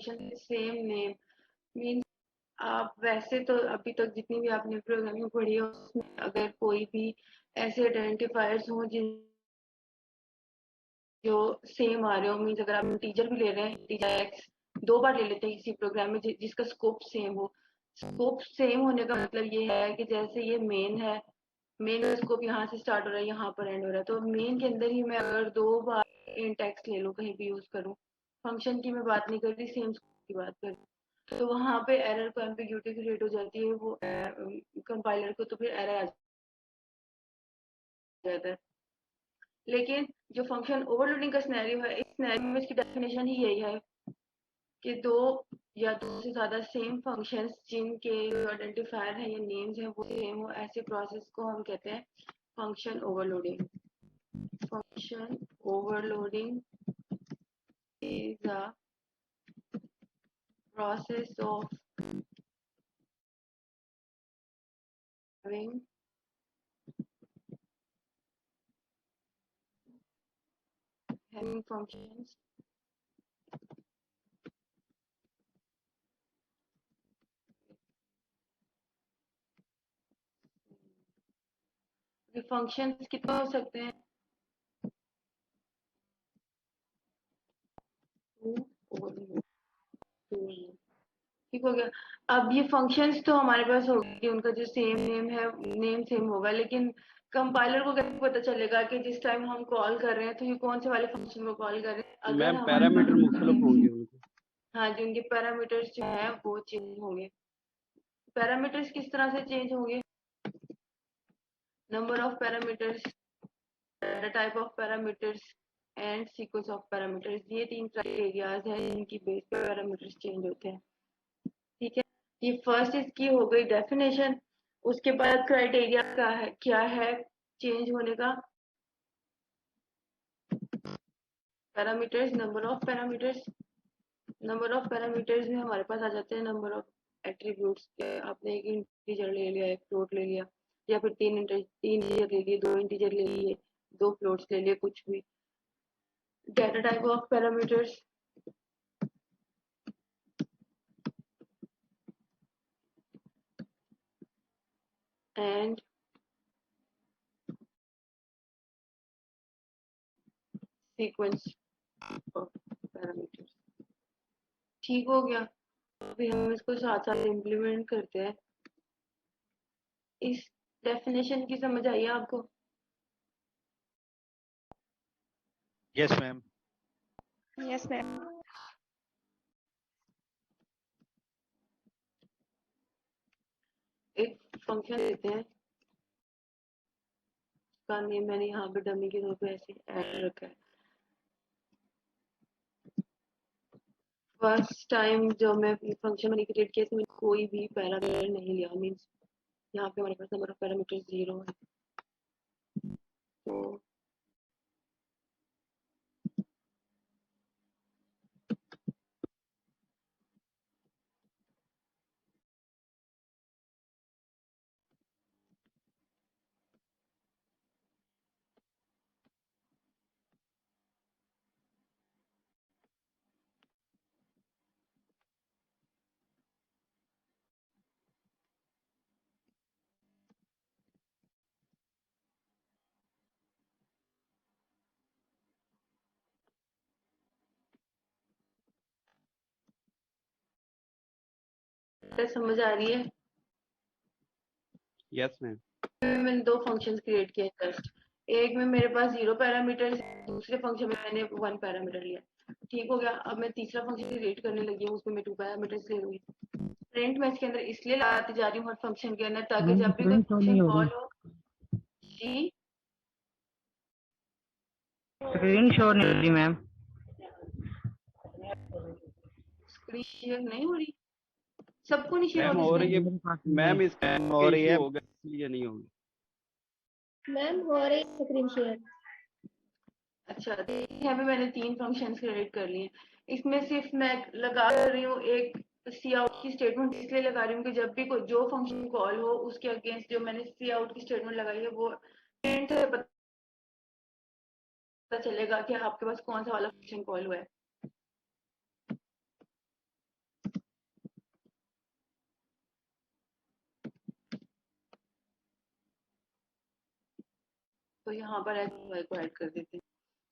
Function same name means आप वैसे तो अभी तक जितनी भी आपने प्रोग्रामिंग पढ़ी है उसमें अगर कोई भी ऐसे आइडेंटिफायर्स हों जिन जो सेम आ रहे हो मीन्स अगर आप इंटीजर भी ले रहे हैं इंटीजर एक्स 2 बार ले लेते हैं किसी प्रोग्राम में जिसका स्कोप सेम हो। स्कोप सेम होने का मतलब ये है कि जैसे ये मेन है, मेन का स्कोप यहाँ से स्टार्ट हो रहा है यहाँ पर एंड हो रहा है, तो मेन के अंदर ही मैं अगर 2 बार इंट एक्स ले लूँ कहीं भी यूज करूँ, फंक्शन की मैं बात नहीं कर रही, सेम स्कोप की बात कर रही हूँ, तो वहाँ पे एरर को एम्बिग्यूटी क्रिएट हो जाती है, वो कंपाइलर को तो फिर एरर आ जाता है। लेकिन जो फंक्शन ओवरलोडिंग का सिनेरियो है, इस सिनेरियो में इसकी डेफिनेशन ही यही है कि 2 या 2 से ज़्यादा सेम फंक्शंस जिनके जो आइडेंटिफायर है या नेम्स हैं वो सेम हो, ऐसे प्रोसेस को हम कहते हैं function overloading. Function overloading is a process of having functions functions कितने हो सकते हैं? 2 ठीक हो गया। अब ये फंक्शंस तो हमारे पास होगी, उनका जो सेम नेम है नेम सेम होगा, लेकिन कंपाइलर को कैसे पता चलेगा कि जिस टाइम हम कॉल कर रहे हैं तो ये कौन से वाले फंक्शन को कॉल कर रहे हैं? अगर मैम पैरामीटर मुख्तलिफ होंगे उनके। हाँ जी, उनके पैरामीटर्स जो है वो चेंज होंगे। पैरामीटर्स किस तरह से चेंज होंगे? Number of parameters, the type of parameters and sequence of parameters, ये 3 क्राइटेरियाज हैं जिनकी बेस पे पैरामीटर्स चेंज होते हैं। ठीक है, ये फर्स्ट इसकी हो गई डेफिनेशन। उसके बाद क्राइटेरिया का है क्या है चेंज होने का? Parameters, number of parameters. Number of parameters में हमारे पास आ जाते हैं नंबर ऑफ एट्रीब्यूट्स। आपने एक इंटीजर ले लिया, एक फ्लोट ले लिया, या फिर 3 इंटीजर ले लिए, 2 इंटीजर ले लिए, 2 फ्लोट्स ले लिए, कुछ भी। Data type of parameters, and sequence of parameters. ठीक हो गया। अभी हम इसको साथ साथ इम्प्लीमेंट करते हैं। इस डेफिनेशन की समझ आई आपको? Yes ma'am. Yes ma'am. एक फंक्शन देते हैं, उसका नेम मैंने यहाँ पे डमी के तौर पे ऐसे ऐड रखा है। फर्स्ट टाइम जो मैं फंक्शन मैंने क्रिएट किया इसमें कोई भी पैरामीटर नहीं लिया, मीन्स यहाँ पे हमारे पास नंबर ऑफ पैरामीटर 0 है। तो समझ आ रही है? Yes ma'am. मैंने 2 फंक्शंस क्रिएट किए जस्ट। एक में मेरे पास 0 पैरामीटर, दूसरे फंक्शन में मैंने 1 पैरामीटर लिया। ठीक हो गया। अब मैं तीसरा फंक्शन क्रिएट करने लगी हूँ, उसमें मैं 2 पैरामीटर्स ले लूंगी। प्रिंट मैं इसके अंदर इसलिए लगाती जा रही हूँ हर फंक्शन के अंदर ताकि जब भी कोई फंक्शन कॉल हो। जी स्क्रीन शो नहीं हो रही मैम। स्क्रीन शेयर नहीं हो रही? सबको नहीं शेयर मैम हो हो रही? रही है मैम, इसका हो रही है इसलिए नहीं होगी। मैम हो रही स्क्रीन शेयर। अच्छा, यहाँ पे मैंने 3 फंक्शंस क्रिएट कर लिए। इसमें सिर्फ मैं लगा रही हूँ एक सी आउट की स्टेटमेंट, इसलिए लगा रही हूँ कि जब भी कोई जो फंक्शन कॉल हो उसके अगेंस्ट जो मैंने सी आउट की स्टेटमेंट लगाई है वो प्रिंट से पता चलेगा कि आपके पास कौन सा वाला फंक्शन कॉल हुआ है। तो यहाँ पर x को ऐड कर देते हैं।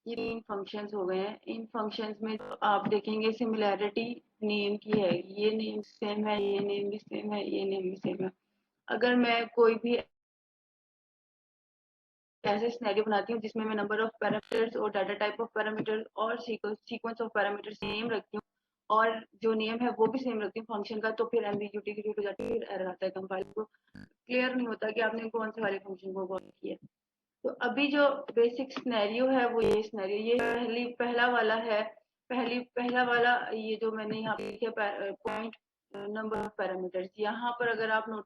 ये 3 फंक्शंस हो गए हैं। इन फंक्शंस में तो आप देखेंगे सिमिलैरिटी नेम की है, ये नेम सेम है, ये नेम भी सेम है, ये नेम भी सेम है। अगर मैं कोई भी ऐसे सिनेरियो बनाती हूँ जिसमें मैं नंबर ऑफ पैरामीटर्स और डाटा टाइप ऑफ पैरामीटर्स और सीक्वेंस ऑफ पैरामीटर्स सेम रखती हूँ और जो नेम है वो भी सेम रखती हूँ फंक्शन का, तो फिर एम्बिग्यूटी क्रिएट हो जाती है, फिर एरर आता है, कंपाइलर को क्लियर नहीं होता कि आपने कौन से वाले फंक्शन को कॉल किया। तो अभी जो बेसिक सिनेरियो है वो ये सिनेरियो, ये पहला वाला है। पहला वाला ये जो मैंने यहाँ पे लिखा पॉइंट नंबर ऑफ पैरामीटर्स, यहाँ पर अगर आप नोटिस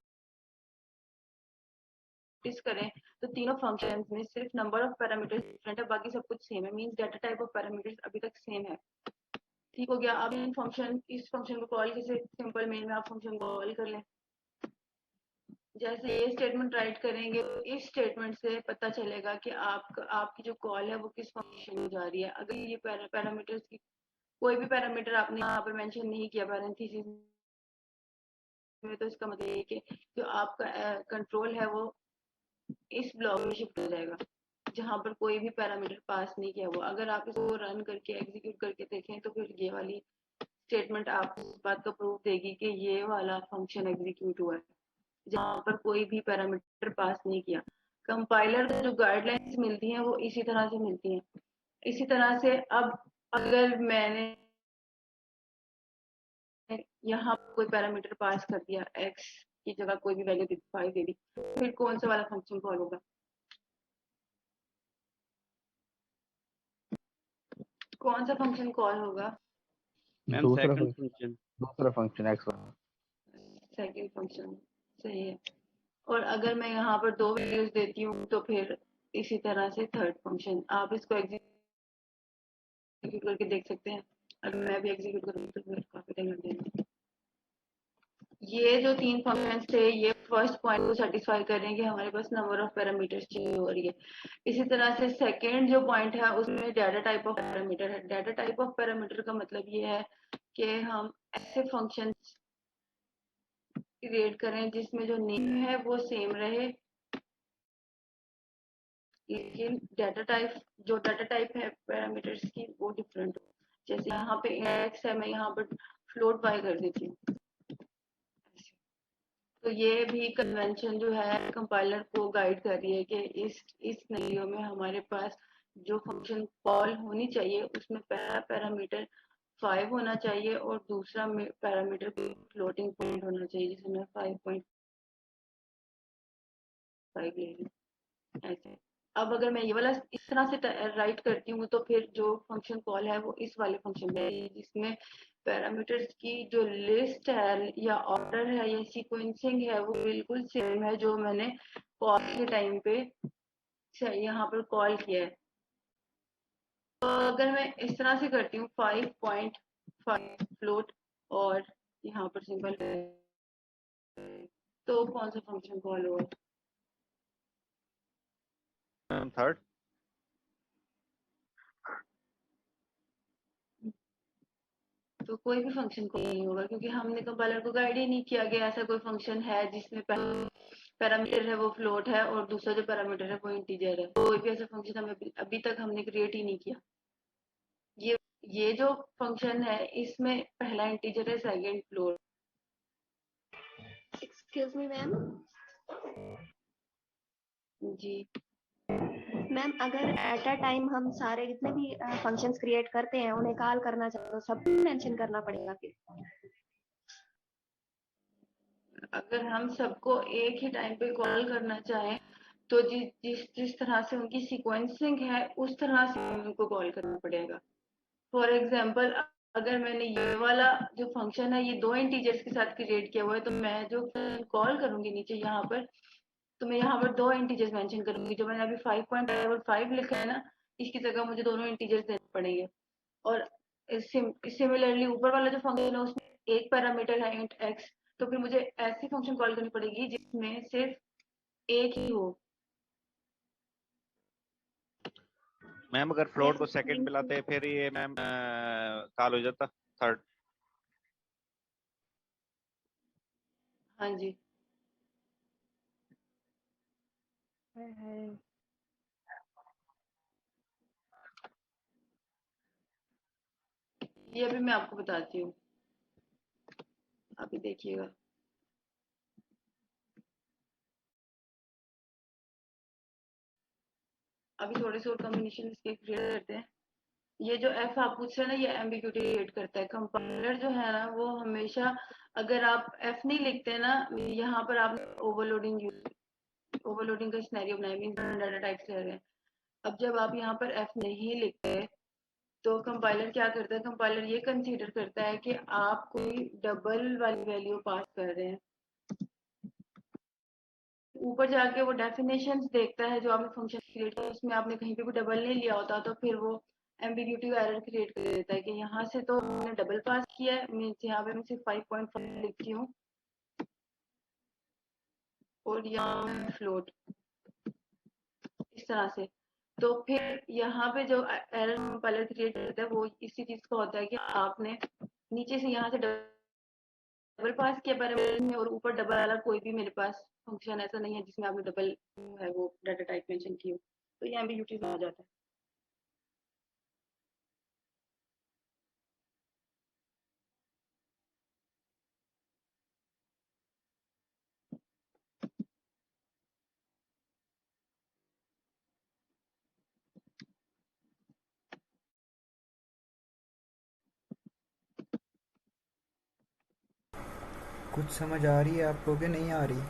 करें तो तीनों फंक्शंस में सिर्फ नंबर ऑफ पैरामीटर्स डिफरेंट है, बाकी सब कुछ सेम है। Means data type of parameters अभी तक सेम है। ठीक हो गया। अब इन फंक्शन इस फंक्शन को कॉल कैसे, सिंपल मेन में आप फंक्शन कॉल कर लें। जैसे ये स्टेटमेंट राइट करेंगे तो इस स्टेटमेंट से पता चलेगा कि आपकी जो कॉल है वो किस फंक्शन में जा रही है। अगर ये पैरामीटर्स की कोई भी पैरामीटर आपने यहाँ पर मेंशन नहीं किया पैरेंथेसिस में, तो इसका मतलब ये कि जो आपका कंट्रोल है वो इस ब्लॉक में शिफ्ट हो जाएगा जहां पर कोई भी पैरामीटर पास नहीं किया हुआ। अगर आप इसको रन करके एग्जीक्यूट करके देखें तो फिर ये वाली स्टेटमेंट आपको इस बात का प्रूफ देगी कि ये वाला फंक्शन एग्जीक्यूट हुआ है जहां पर कोई भी पैरामीटर पास नहीं किया। कंपाइलर को जो गाइडलाइंस मिलती हैं वो इसी तरह से मिलती हैं। इसी तरह से अब अगर मैंने यहाँ कोई पैरामीटर पास कर दिया, x की जगह कोई भी वैल्यू 5 दे दी, फिर कौन सा वाला फंक्शन कॉल होगा? कौन सा फंक्शन कॉल होगा? मैम दूसरा सेकंड फंक्शन फंक्शन। दूसरा फंक्शन एक्स वाला। सेकंड फंक्शन सही है। और अगर मैं यहाँ पर 2 वैल्यूज देती हूँ तो फिर इसी तरह से थर्ड फंक्शन। आप इसको एग्जीक्यूट करके देख सकते हैं। अगर मैं भी एग्जीक्यूट करूँगी तो फिर काफी टाइम लग जाएगा। ये जो 3 फंक्शंस थे ये फर्स्ट पॉइंट को सेटिस्फाई कर रहे हैं कि हमारे पास नंबर ऑफ पैरामीटर्स चेंज हो रही है। इसी तरह से सेकंड जो पॉइंट है उसमें डाटा टाइप ऑफ पैरामीटर है। डाटा टाइप ऑफ पैरामीटर का मतलब ये है कि हम ऐसे फंक्शंस क्रिएट करें जिसमें जो नेम है वो सेम रहे, लेकिन डाटा टाइप है पैरामीटर्स की वो डिफरेंट हो। जैसे यहाँ पे इंडेक्स है, मैं यहाँ पर फ्लोट बाय कर देती हूँ। तो ये भी कन्वेंशन जो है कंपाइलर को गाइड कर रही है कि इस सिनेरियो में हमारे पास जो फंक्शन कॉल होनी चाहिए उसमें पहला पैरामीटर 5 होना चाहिए और दूसरा पैरामीटर फ्लोटिंग पॉइंट होना चाहिए, जिसे मैं 5.5 ले रही हूँ ऐसे। अब अगर मैं ये वाला इस तरह से राइट करती हूँ तो फिर जो फंक्शन कॉल है वो इस वाले फंक्शन में है जिसमें पैरामीटर्स की जो लिस्ट है या ऑर्डर है या सीक्वेंसिंग है वो बिल्कुल सेम है जो मैंने कॉल के टाइम पे यहाँ पर कॉल किया है। तो अगर मैं इस तरह से करती हूँ 5.5 फ्लोट और यहाँ पर सिंपल, तो कौन सा फंक्शन कॉल होगा? थर्ड। तो कोई भी फंक्शन कॉल नहीं होगा क्योंकि हमने कंपाइलर को गाइड ही नहीं किया गया ऐसा कोई फंक्शन है जिसमें पैरामीटर है वो फ्लोट है और दूसरा जो पैरामीटर है वो इंटीजर है। कोई भी ऐसा फंक्शन हमें अभी तक हमने क्रिएट ही नहीं किया। ये जो फंक्शन है इसमें पहला इंटीजर है, second float. Excuse me ma'am. जी मैम अगर एट अ टाइम हम सारे जितने भी फंक्शंस क्रिएट करते हैं उन्हें कॉल करना चाहते तो सब मेंशन करना पड़ेगा फिर? अगर हम सबको एक ही टाइम पे कॉल करना चाहें तो जिस तरह से उनकी सीक्वेंसिंग है उस तरह से उनको कॉल करना पड़ेगा। फॉर एग्जाम्पल अगर मैंने ये वाला जो फंक्शन है ये 2 इंटीजर्स के साथ क्रिएट किया हुआ है तो मैं जो कॉल करूंगी नीचे यहाँ पर, तो मैं यहाँ पर 2 इंटीजर्स मेंशन करूंगी। जो मैंने अभी 5.5 और 5 लिखा है ना, इसकी जगह मुझे दोनों इंटीजर्स देने पड़ेंगे। और सिमिलरली ऊपर वाला जो फंक्शन है उसमें एक पैरामीटर है इंट एक्स, तो फिर मुझे ऐसी फंक्शन कॉल करनी पड़ेगी जिसमें सिर्फ एक ही हो। मैम अगर फ्लोट को सेकंड पे लाते फिर ये मैम कॉल हो जाता थर्ड। हाँ जी ये अभी मैं आपको बताती हूँ, अभी देखिएगा। अभी थोड़े से और कॉम्बिनेशन इसके क्रिएट करते हैं। ये जो एफ आप पूछ रहे हैं ना, ये एम्बिग्यूटी क्रिएट करता है। कंपाइलर जो है ना, वो हमेशा, अगर आप एफ नहीं लिखते ना, यहाँ पर आप ओवरलोडिंग का सिनेरियो बनाया, मीन डाटा टाइप्स ले रहे हैं। अब जब आप यहाँ पर एफ नहीं लिखते, तो कंपाइलर क्या करता है, कंपाइलर ये कंसीडर करता है कि आप कोई डबल वाली वैल्यू पास कर रहे हैं। ऊपर जाके वो डेफिनेशंस देखता है जो आपने फंक्शन क्रिएट किया, उसमें आपने कहीं पे भी डबल नहीं लिया होता, तो फिर वो एम्बिग्यूटी एरर क्रिएट कर देता है कि यहाँ से तो मैंने डबल पास किया है, मीन्स यहाँ पे मैं सिर्फ 5.5 लिखती हूँ और यहाँ फ्लोट, इस तरह से। तो फिर यहाँ पे जो एरर कंपाइलर क्रिएट करता है वो इसी चीज का होता है कि आपने नीचे से यहाँ से डबल पास किया पैरामीटर में, और ऊपर डबल वाला कोई भी मेरे पास फंक्शन ऐसा नहीं है जिसमें आपने डबल है वो डाटा टाइप मेंशन की हो, तो ये एम्बिग्यूटी में आ जाता है। कुछ समझ आ रही है आपको कि नहीं आ रही?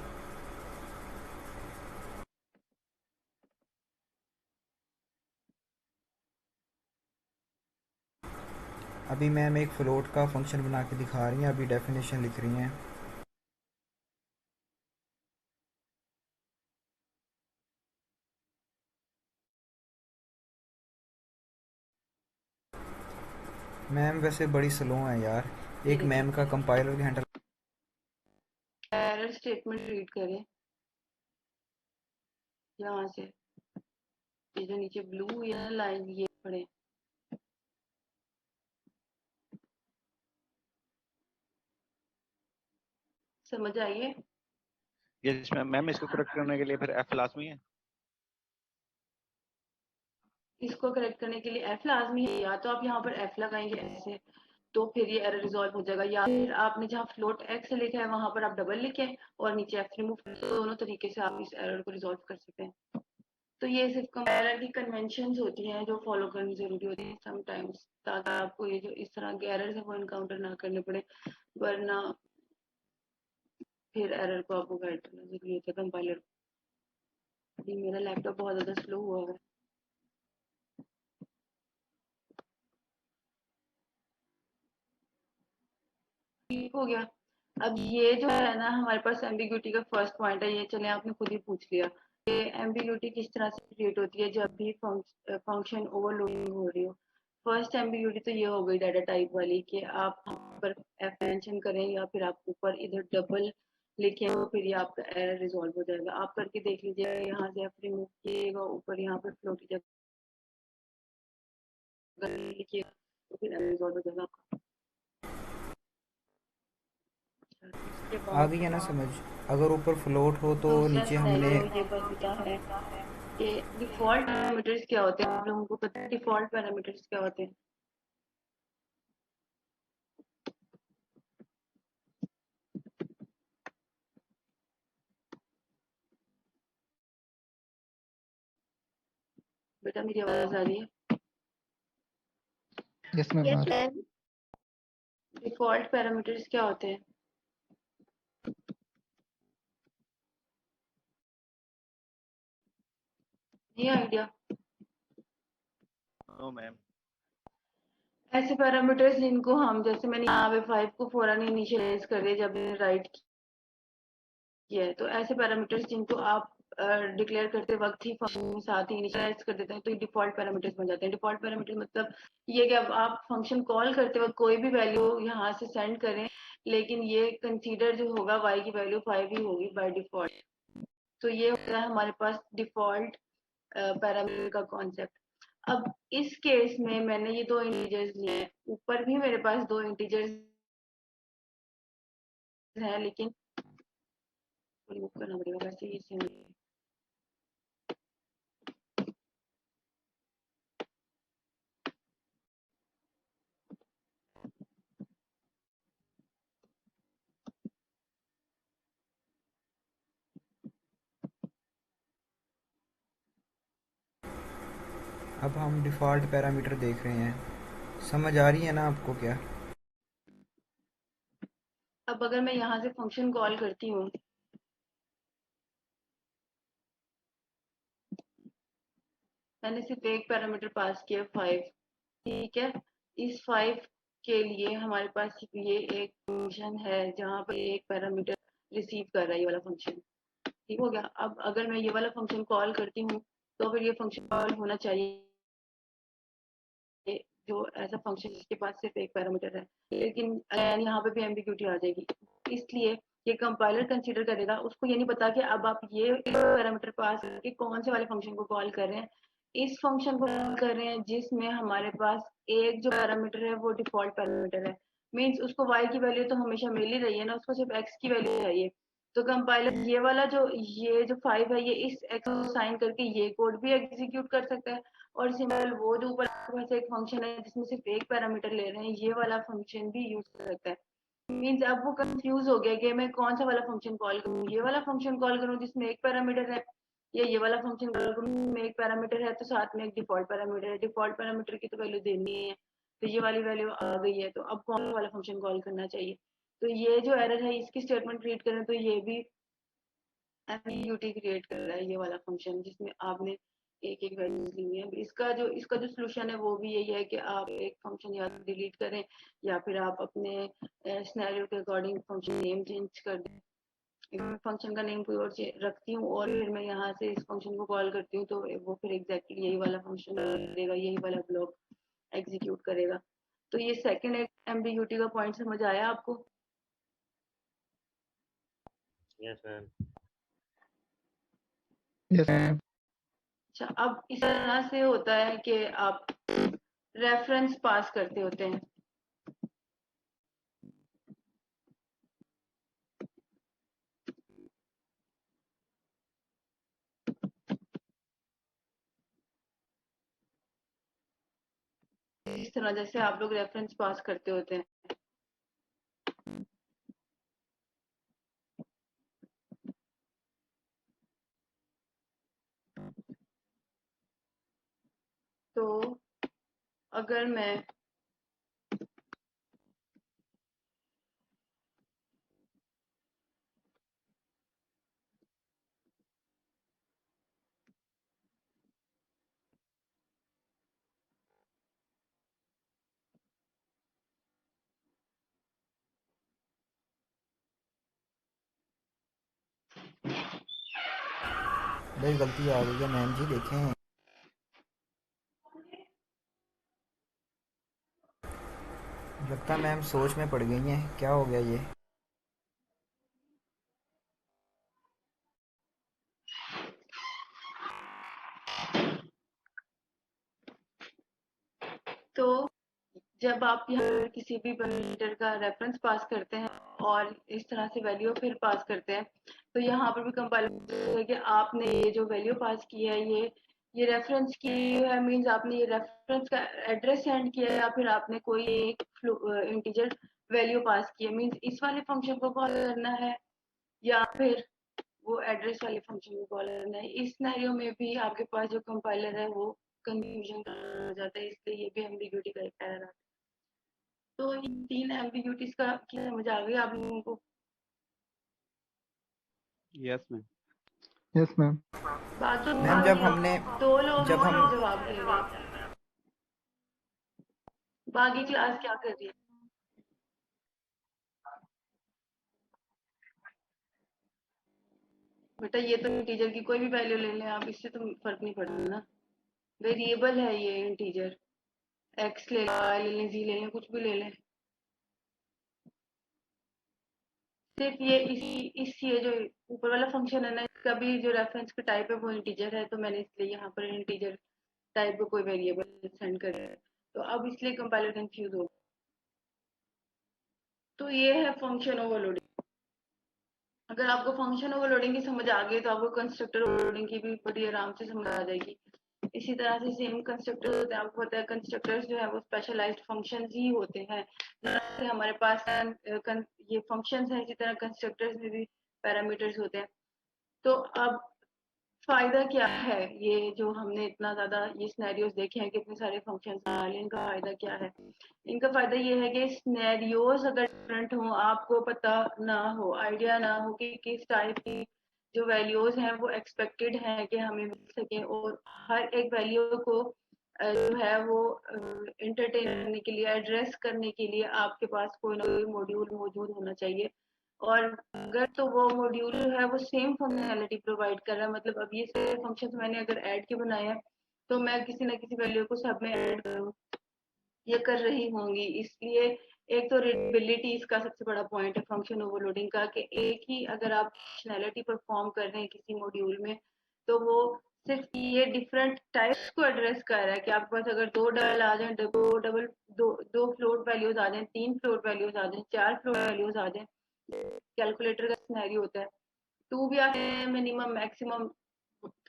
अभी मैम एक फ्लोट का फंक्शन बना के दिखा रही हैं, अभी डेफिनेशन लिख रही हैं। मैम वैसे बड़ी स्लो है यार, एक मैम का compiler handle. Error statement read करें यहाँ से, ये जो नीचे ब्लू या लाइन ये पढ़े, समझ आइए। ये इसमें मैम इसको करेक्ट करने के लिए फिर एफ लाजमी है? इसको करेक्ट करने के लिए एफ लाजमी है, या तो आप यहाँ पर एफ लगाएंगे ऐसे, तो फिर ये एरर रिजॉल्व हो जाएगा, या फिर आपने जहाँ फ्लोट एक्स लिखा है वहां पर आप डबल लिखें और नीचे एफ रिमूव, तो दोनों तरीके से आप इस एरर को रिजॉल्व कर सकते हैं। तो ये सिर्फ कंपाइलर की कन्वेंशंस होती हैं जो फॉलो करनी जरूरी होती है समटाइम्स, ताकि आपको ये जो इस तरह के एरर है वो इनकाउंटर ना करने पड़े, वरना फिर एरर को आपको गाइड करना जरूरी होता है कंपाइलर। अभी मेरा लैपटॉप बहुत ज्यादा स्लो हुआ है। ठीक हो गया। अब ये जो है ना हमारे पास एम्बिग्यूटी का फर्स्ट पॉइंट है, ये चले आपने खुद ही पूछ लिया कि एम्बिग्यूटी किस तरह से क्रिएट होती है जब भी फंक्शन ओवरलोडिंग हो रही हो। फर्स्ट एम्बिग्यूटी तो ये हो गई डाटा टाइप वाली कि आप ऊपर एफ मेंशन करें या फिर आप ऊपर इधर डबल लिखें, तो फिर ये आपका एरर रिजॉल्व हो जाएगा। आप करके देख लीजिए, यहाँ से एफ रिमूव कीजिएगा, ऊपर यहाँ पर फ्लोट जगह लिखिएगा, तो फिर एरर रिजॉल्व हो जाएगा आपका। इसके आ बाद गई है ना समझ? अगर ऊपर फ्लोट हो तो दूसरा नीचे हमने। सिनेरियो ये बनता है कि डिफॉल्ट पैरामीटर्स क्या होते हैं। आप लोगों को पता है डिफॉल्ट पैरामीटर्स क्या होते हैं? बेटा मेरी आवाज आ रही है? यस मैम यस आ रही। मैम। डिफॉल्ट पैरामीटर्स क्या होते हैं? ये आइडिया, नो मैम। ऐसे पैरामीटर्स जिनको हम, जैसे मैंने यहाँ पे 5 को फौरन इनिशियलाइज कर दिया जब मैंने राइट किया है, तो ऐसे पैरामीटर्स जिनको आप डिक्लेयर करते वक्त ही फंक्शन के साथ ही इनिशियलाइज कर देते हैं, तो ये डिफॉल्ट पैरामीटर्स बन जाते हैं। डिफॉल्ट पैरामीटर मतलब ये कि अब आप फंक्शन कॉल करते वक्त कोई भी वैल्यू यहाँ से सेंड करें, लेकिन ये कंसीडर जो होगा y की वैल्यू 5 ही होगी बाय डिफॉल्ट। तो ये होता है हमारे पास डिफॉल्ट पैरामीटर का कॉन्सेप्ट। अब इस केस में मैंने ये दो इंटीजर्स लिए हैं, ऊपर भी मेरे पास दो इंटीजर्स हैं, लेकिन रिमूव करना पड़ेगा, वैसे ही सेम है। अब हम डिफ़ॉल्ट पैरामीटर देख रहे हैं, समझ आ रही है ना आपको क्या? अब अगर मैं यहाँ से फंक्शन कॉल करती हूँ, मैंने सिर्फ एक पैरामीटर पास किया 5, ठीक है। इस 5 के लिए हमारे पास ये एक फंक्शन है जहाँ पर एक पैरामीटर रिसीव कर रहा है, ये वाला फंक्शन, ठीक हो गया। अब अगर मैं ये वाला फंक्शन कॉल करती हूँ तो फिर ये फंक्शन कॉल होना चाहिए जो ऐसा फंक्शन जिसके पास सिर्फ एक पैरामीटर है, लेकिन यहाँ पे भी एम्बिग्यूटी आ जाएगी। इसलिए ये कंपाइलर कंसीडर करेगा, उसको ये नहीं पता कि अब आप ये पैरामीटर पास करके कौन से वाले फंक्शन को कॉल कर रहे हैं। इस फंक्शन को कॉल कर रहे हैं जिसमें हमारे पास एक जो पैरामीटर है वो डिफॉल्ट पैरामीटर है, मीन्स उसको y की वैल्यू तो हमेशा मिल ही रही है ना, उसको सिर्फ x की वैल्यू चाहिए। तो कंपाइलर ये जो 5 है ये इस x को साइन करके ये कोड भी एग्जीक्यूट कर सकता है, और सिंपल वो जो ऊपर आपके पास एक फंक्शन है जिसमें सिर्फ एक पैरामीटर ले रहे हैं, ये वाला फंक्शन भी यूज कर सकता है। मीन्स अब वो कंफ्यूज हो गया कि मैं कौन सा वाला फंक्शन कॉल करूँ, ये वाला फंक्शन कॉल करूँ जिसमें एक पैरामीटर है, या ये वाला फंक्शन कॉल करूँ जिसमें एक पैरामीटर है तो साथ में एक डिफॉल्ट पैरामीटर है। डिफॉल्ट पैरामीटर की तो वैल्यू देनी है, तो ये वाली वैल्यू आ गई है, तो अब कौन वाला फंक्शन कॉल करना चाहिए। तो ये जो एरर है इसकी स्टेटमेंट रीड करें तो ये भी एम्बिग्यूटी क्रिएट कर रहा है, ये वाला फंक्शन जिसमें आपने एक एक वैल्यूज ली है। इसका जो सोल्यूशन है वो भी यही है कि आप एक फंक्शन या तो डिलीट करें या फिर आप अपने सिनेरियो के अकॉर्डिंग फंक्शन नेम चेंज कर दें। फंक्शन का नेम कोई और रखती हूँ और फिर मैं यहाँ से इस फंक्शन को कॉल करती हूँ तो वो फिर एग्जैक्टली यही वाला फंक्शन करेगा, यही वाला ब्लॉक एग्जीक्यूट करेगा। तो ये सेकंड एम्बिग्यूटी का पॉइंट समझ आया आपको? Yes ma'am. Yes ma'am. अच्छा, अब इस तरह से होता है कि आप रेफरेंस पास करते होते हैं। इस तरह जैसे आप लोग रेफरेंस पास करते होते हैं, तो अगर मैं भाई गलती आ गई है मैम जी, देखें। लगता है मैम सोच में पड़ गई हैं, क्या हो गया ये? तो जब आप यहाँ किसी भी पैरामीटर का रेफरेंस पास करते हैं और इस तरह से वैल्यू फिर पास करते हैं, तो यहाँ पर भी कंपाइलर है कि आपने ये जो वैल्यू पास की है ये रेफरेंस की है, मींस आपने ये रेफरेंस का एड्रेस सेंड किया है या फिर आपने कोई एक इंटीजर वैल्यू पास की है, मींस इस वाले फंक्शन को कॉल करना है या फिर वो एड्रेस वाले फंक्शन को कॉल करना है। इस सिनेरियो में भी आपके पास जो कंपाइलर है वो कंफ्यूजन हो जाता है, इसलिए ये भी एम्बिग्यूटी का एक एरर आता है। तो इन 3 एम्बिग्यूटीज का क्या समझ आ गई आप लोगों को? Yes ma'am. Yes ma'am. बाकी मैम दो लोग जब हम इसका जवाब देंगे। बाकी क्लास क्या कर रही है? बेटा ये तो इंटीजर की कोई भी वैल्यू ले लें आप, इससे तो फर्क नहीं पड़ता ना, वेरिएबल है ये इंटीजर, एक्स ले लें, वाई ले लें, जी ले लें, कुछ भी ले लें। सिर्फ ये जो ऊपर वाला फंक्शन है ना, इसका भी जो रेफरेंस का टाइप है वो इंटीजर है, तो मैंने इसलिए यहाँ पर इंटीजर टाइप का कोई वेरिएबल सेंड कर है, तो अब इसलिए कंपाइलर कंफ्यूज हो। तो ये है फंक्शन ओवरलोडिंग। अगर आपको फंक्शन ओवरलोडिंग की समझ आ गई तो आपको कंस्ट्रक्टर ओवरलोडिंग की भी बड़ी आराम से समझ आ जाएगी। इसी तरह से सेम कंस्ट्रक्टर होते हैं, आपको पता है कंस्ट्रक्टर्स जो है वो स्पेशलाइज्ड फंक्शंस ही होते हैं। जैसे हमारे पास ये फंक्शंस हैं, इसी तरह कंस्ट्रक्टर्स में भी पैरामीटर्स होते हैं। तो अब फायदा क्या है, ये जो हमने इतना ज्यादा ये सिनेरियोज देखे हैं, कितने सारे फंक्शंस बना लिए, इनका फायदा क्या है? इनका फायदा ये है कि सिनेरियोज अगर डिफरेंट हो, आपको पता ना हो, आइडिया ना हो कि किस टाइप की जो वैल्यूज हैं वो एक्सपेक्टेड हैं कि हमें मिल सके, और हर एक वैल्यू को जो है वो इंटरटेन करने के लिए, एड्रेस करने के लिए आपके पास कोई ना कोई मॉड्यूल मौजूद होना चाहिए। और अगर तो वो मॉड्यूल है वो सेम फंक्शनैलिटी प्रोवाइड कर रहा है, मतलब अब ये सारे फंक्शंस मैंने अगर ऐड के बनाए हैं तो मैं किसी ना किसी वैल्यू को सब में ऐड करूँ, ये कर रही होंगी। इसलिए एक तो रीडेबिलिटी इसका सबसे बड़ा पॉइंट है फंक्शन ओवरलोडिंग का, कि एक ही अगर आप फंक्शनैलिटी परफॉर्म कर रहे हैं किसी मॉड्यूल में, तो वो सिर्फ ये डिफरेंट टाइप्स को एड्रेस कर रहा है कि आपके पास अगर दो डबल आ जाए, दो फ्लोट वैल्यूज आ जाए, तीन फ्लोट वैल्यूज आ जाए, चार फ्लोट वैल्यूज आ जाए, कैलकुलेटर का सिनेरियो होता है, टू भी आ सकते हैं, मिनिमम मैक्सिमम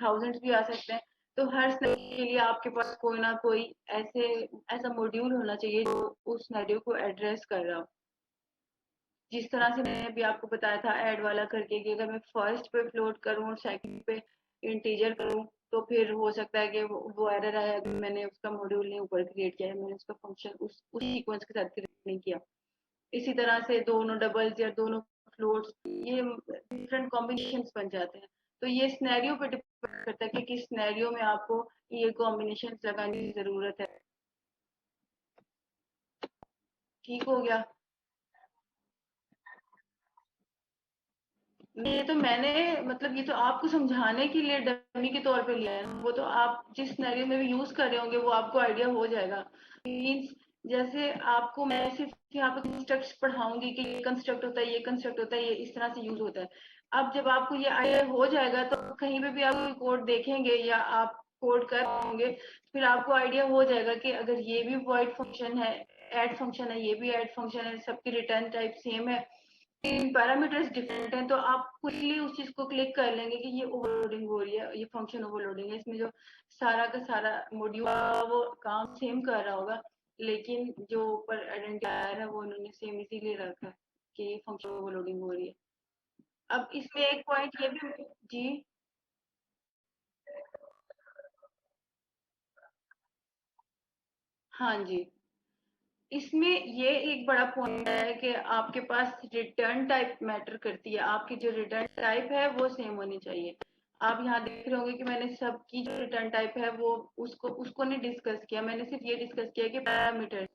थाउजेंड्स भी आ सकते हैं। तो हर सिनेरियो के लिए आपके पास कोई ना कोई ऐसा मॉड्यूल होना चाहिए जो उस सिनेरियो को एड्रेस कर रहा हो। जिस तरह से मैंने अभी आपको बताया था ऐड वाला करके, कि अगर मैं फर्स्ट पे फ्लोट करूं और सेकंड पे इंटीजर करूं, तो फिर हो सकता है कि वो एरर आया, मैंने उसका मॉड्यूल नहीं ऊपर क्रिएट किया है, मैंने उसका फंक्शन उस सीक्वेंस के साथ क्रिएट नहीं किया। इसी तरह से दोनों डबल्स या दोनों फ्लोट्स, ये डिफरेंट कॉम्बिनेशंस बन जाते हैं। तो ये सिनेरियो पे डिपेंड करता है कि किस सिनेरियो में आपको ये कॉम्बिनेशंस लगाने की जरूरत है। ठीक हो गया? ये तो मैंने मतलब ये तो आपको समझाने के लिए डमी के तौर पे लिया है, वो तो आप जिस सिनेरियो में भी यूज कर रहे होंगे वो आपको आइडिया हो जाएगा। मीन्स जैसे आपको मैं सिर्फ यहाँ पे कंस्ट्रक्ट पढ़ाऊंगी कि ये कंस्ट्रक्ट होता है, ये कंस्ट्रक्ट होता है, ये इस तरह से यूज होता है। अब जब आपको ये आइडिया हो जाएगा तो कहीं पे भी आप कोड देखेंगे या आप कोड कर होंगे, फिर आपको आइडिया हो जाएगा कि अगर ये भी वॉइड फंक्शन है, ऐड फंक्शन है, ये भी ऐड फंक्शन है, सबकी रिटर्न टाइप सेम है, पैरामीटर्स डिफरेंट हैं, तो आप क्विकली उस चीज को क्लिक कर लेंगे कि ये ओवरलोडिंग हो रही है, ये फंक्शन ओवरलोडिंग है, इसमें जो सारा का सारा मॉड्यूल वो काम सेम कर रहा होगा, लेकिन जो ऊपर आइडेंटिफायर है वो उन्होंने सेम इसीलिए रखा है कि ये फंक्शन ओवरलोडिंग हो रही है। अब इसमें एक पॉइंट ये भी जी, हाँ जी, इसमें ये एक बड़ा पॉइंट है कि आपके पास रिटर्न टाइप मैटर करती है, आपकी जो रिटर्न टाइप है वो सेम होनी चाहिए। आप यहाँ देख रहे होंगे कि मैंने सबकी जो रिटर्न टाइप है वो उसको नहीं डिस्कस किया, मैंने सिर्फ ये डिस्कस किया कि parameter,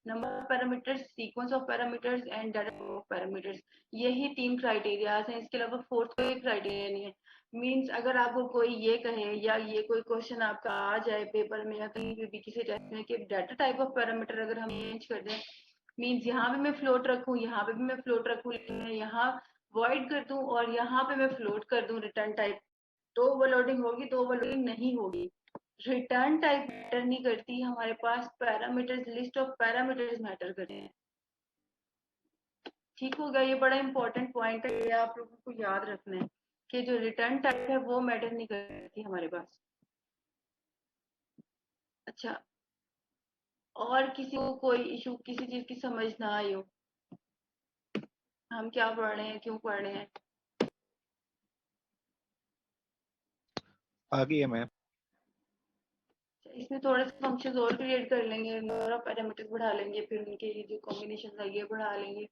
number of parameters, sequence of parameters and data of parameters, यही तीन क्राइटेरियाज हैं, इसके अलावा फोर्थ कोई क्राइटेरिया नहीं है। मींस अगर आपको कोई ये कहे या ये कोई क्वेश्चन आपका आ जाए पेपर में या कहीं भी किसी टेस्ट में कि डाटा टाइप ऑफ पैरामीटर अगर हम चेंज कर दें, मींस यहाँ पे मैं फ्लोट रखूँ, यहाँ पे भी मैं फ्लोट रखूँ, लेकिन मैं यहाँ वॉइड कर दूं और यहाँ पे मैं फ्लोट कर दूं रिटर्न टाइप, तो ओवरलोडिंग होगी, तो ओवरलोडिंग नहीं होगी। रिटर्न टाइप मैटर नहीं करती, हमारे पास parameters, list of parameters matter करते हैं। ठीक हो गया? ये बड़ा इंपॉर्टेंट पॉइंट है, ये आप लोगों को याद रखना है कि जो रिटर्न टाइप है वो मैटर नहीं करती हमारे पास। अच्छा, और किसी को कोई इशू, किसी चीज की समझ ना आई हो, हम क्या पढ़ रहे हैं, क्यों पढ़ रहे हैं? आ गई है मैम। इसमें थोड़े से फंक्शंस और क्रिएट कर लेंगे, नंबर ऑफ पैरामीटर्स बढ़ा लेंगे, फिर उनके ये जो कॉम्बिनेशन है ये बढ़ा लेंगे,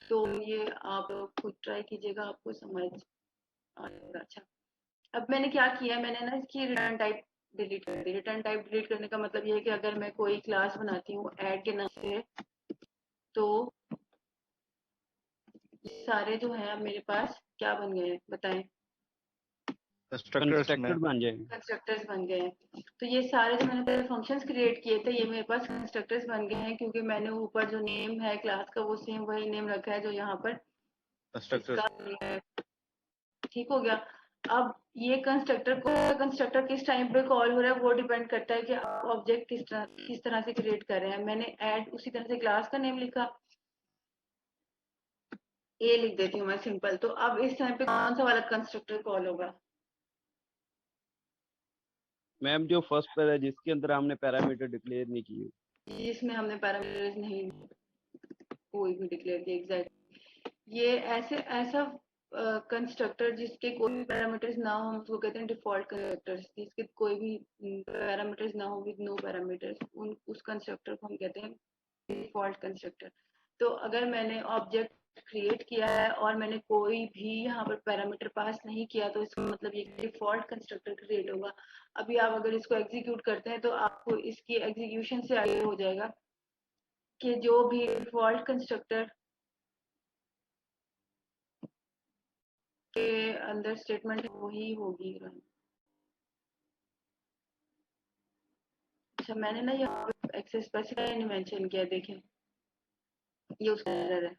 तो ये आप खुद ट्राई कीजिएगा, आपको समझ आएगा। अच्छा, अब मैंने क्या किया, मैंने ना इसकी रिटर्न टाइप डिलीट कर दी। रिटर्न टाइप डिलीट करने का मतलब ये है कि अगर मैं कोई क्लास बनाती हूँ ऐड के नाम से, तो सारे जो है मेरे पास क्या बन गए हैं बताएं? कंस्ट्रक्टर्स में कंस्ट्रक्टर बन जाएंगे। कंस्ट्रक्टर्स बन गए हैं। तो ये सारे जो मैंने पहले फंक्शंस क्रिएट किए थे ये मेरे पास कंस्ट्रक्टर्स बन गए हैं, क्योंकि मैंने ऊपर जो नेम है क्लास का वो सेम वही नेम रखा है जो यहाँ पर कंस्ट्रक्टर्स इसका है। ठीक हो गया? अब ये कंस्ट्रक्टर किस टाइम पे कॉल हो रहा है वो डिपेंड करता है कि आप ऑब्जेक्ट किस तरह से क्रिएट कर रहे हैं। मैंने ऐड उसी तरह से क्लास का नेम लिखा, ए लिख देती हूँ मैं सिंपल। तो अब इस टाइम पे कौन सा वाला कंस्ट्रक्टर कॉल होगा? मैम जो फर्स्ट पर है जिसके अंदर हमने पैरामीटर डिक्लेयर नहीं किए। जिसमें हमने पैरामीटर्स नहीं कोई भी डिक्लेयर किया। एग्जैक्ट ये ऐसा कंस्ट्रक्टर जिसके कोई भी पैरामीटर्स ना हो, हम उसको कहते हैं डिफॉल्ट कंस्ट्रक्टर्स। जिसके कोई भी पैरामीटर्स ना हो, विद नो पैरामीटर्स, उस कंस्ट्रक्टर को हम कहते हैं डिफॉल्ट कंस्ट्रक्टर। तो अगर मैंने ऑब्जेक्ट क्रिएट किया है और मैंने कोई भी यहाँ पर पैरामीटर पास नहीं किया, तो इसका मतलब ये डिफॉल्ट कंस्ट्रक्टर क्रिएट होगा। अभी आप अगर इसको एग्जीक्यूट करते हैं तो आपको इसकी एग्जीक्यूशन से आइडिया हो जाएगा कि जो भी डिफॉल्ट कंस्ट्रक्टर के अंदर स्टेटमेंट है वही होगी रन। अच्छा, मैंने ना यहाँ पे एक्सेस स्पेसिफायर नहीं मेंशन किया, देखें ये उसका एरर है।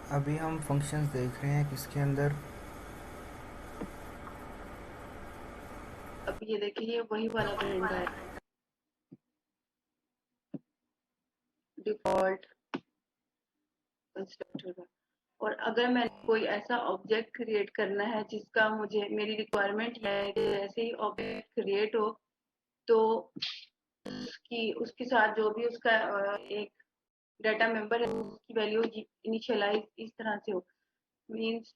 अभी हम फंक्शंस देख रहे हैं किसके अंदर। अब ये देखिए वही वाला प्रिंट है, डिफॉल्ट कंस्ट्रक्टर का। और अगर मैंने कोई ऐसा ऑब्जेक्ट क्रिएट करना है जिसका मुझे, मेरी रिक्वायरमेंट है कि जैसे ही ऑब्जेक्ट क्रिएट हो तो उसके साथ जो भी उसका एक डाटा मेंबर है उसकी वैल्यू इनिशियलाइज इस तरह से हो। मींस